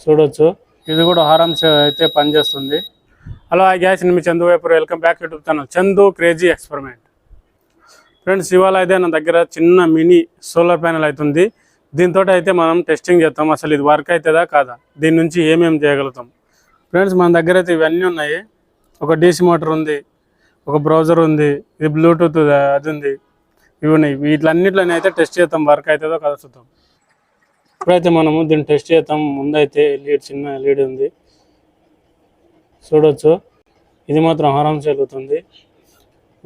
చూడొచ్చు. ఇది కూడా హారమ్స్ అయితే పనిచేస్తుంది. హలో గ్యాస్ మీ చందు వైపు welcome back YouTube channel Chandu crazy experiment. Friends ఇవాళ అయితే నా దగ్గర చిన్న మినీ సోలార్ ప్యానెల్ అవుతుంది. దీంతో అయితే మనం టెస్టింగ్ చేస్తాం, అసలు ఇది వర్క్ అవుతుందా కాదా, దీని నుంచి ఏమేమి చేయగలుగుతాం. ఫ్రెండ్స్ మన దగ్గర అయితే ఇవన్నీ ఉన్నాయి. ఒక డీసీ మోటార్ ఉంది, ఒక బ్రౌజర్ ఉంది, ఇది బ్లూటూత్ అది ఉంది, ఇవి ఉన్నాయి. వీటిలన్నిటిని అయితే టెస్ట్ చేద్దాం, వర్క్ అవుతుందో కదా చూద్దాం. ఇప్పుడైతే మనము దీన్ని టెస్ట్ చేద్దాం. ముందైతే చిన్న లీడ్ ఉంది చూడొచ్చు. ఇది మాత్రం ఆరామ్స్ వెళ్తుంది,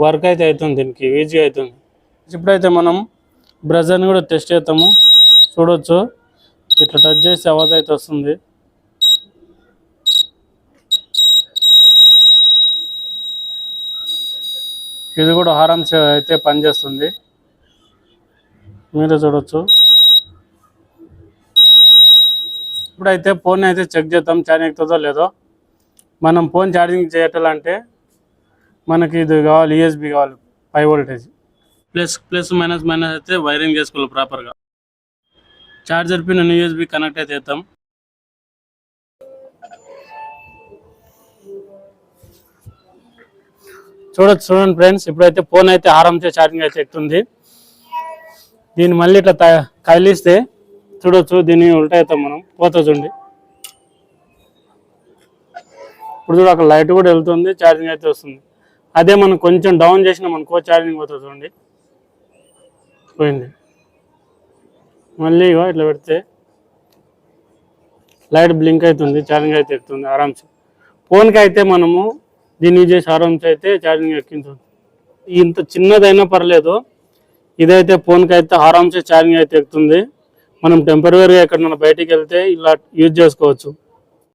వర్క్ అయితే అవుతుంది, దీనికి ఈజీ అవుతుంది. ఇప్పుడైతే మనం బ్రజర్ని కూడా టెస్ట్ చేద్దాము. చూడొచ్చు, ఇట్లా టచ్ చేసి ఆవాజ్ అయితే వస్తుంది. ఇది కూడా ఆరామ్స్ అయితే పనిచేస్తుంది, మీరే చూడొచ్చు. ఇప్పుడైతే ఫోన్ అయితే చెక్ చేద్దాం, ఛార్జింగ్ ఎక్కుతుందో లేదో. మనం ఫోన్ ఛార్జింగ్ చేయాలంటే మనకి ఇది కావాలి, యూఎస్బి కావాలి, 5 వోల్టేజ్. ప్లస్ మైనస్ అయితే వైరింగ్ చేసుకోవాలి ప్రాపర్గా. ఛార్జర్ పిన్ యూఎస్బి కనెక్ట్ అయితే చేద్దాం. చూడండి ఫ్రెండ్స్, ఇప్పుడైతే ఫోన్ అయితే ఆరామ్సే ఛార్జింగ్ అయితే ఎక్కుతుంది. దీన్ని మళ్ళీ ఇట్లా కదిలిస్తే చూడొచ్చు, దీన్ని ఉల్టా అవుతాం మనం, పోతా చూడండి. ఇప్పుడు చూడ అక్కడ లైట్ కూడా వెళ్తుంది, ఛార్జింగ్ అయితే వస్తుంది. అదే మనం కొంచెం డౌన్ చేసినాం అనుకో, ఛార్జింగ్ పోతుంది చూడండి, పోయింది. మళ్ళీ ఇట్లా పెడితే లైట్ బ్లింక్ అవుతుంది, ఛార్జింగ్ అయితే ఎక్కుతుంది ఆరామ్సే. ఫోన్కి అయితే మనము దీన్ని యూజ్ చేసి ఆరామ్స్ అయితే ఛార్జింగ్ ఎక్కించవచ్చు. ఇంత చిన్నదైనా పర్లేదు, ఇదైతే ఫోన్కి అయితే ఆరామ్సే ఛార్జింగ్ అయితే ఎక్కుతుంది. మనం టెంపరీగా ఎక్కడైనా బయటికి వెళ్తే ఇలా యూజ్ చేసుకోవచ్చు.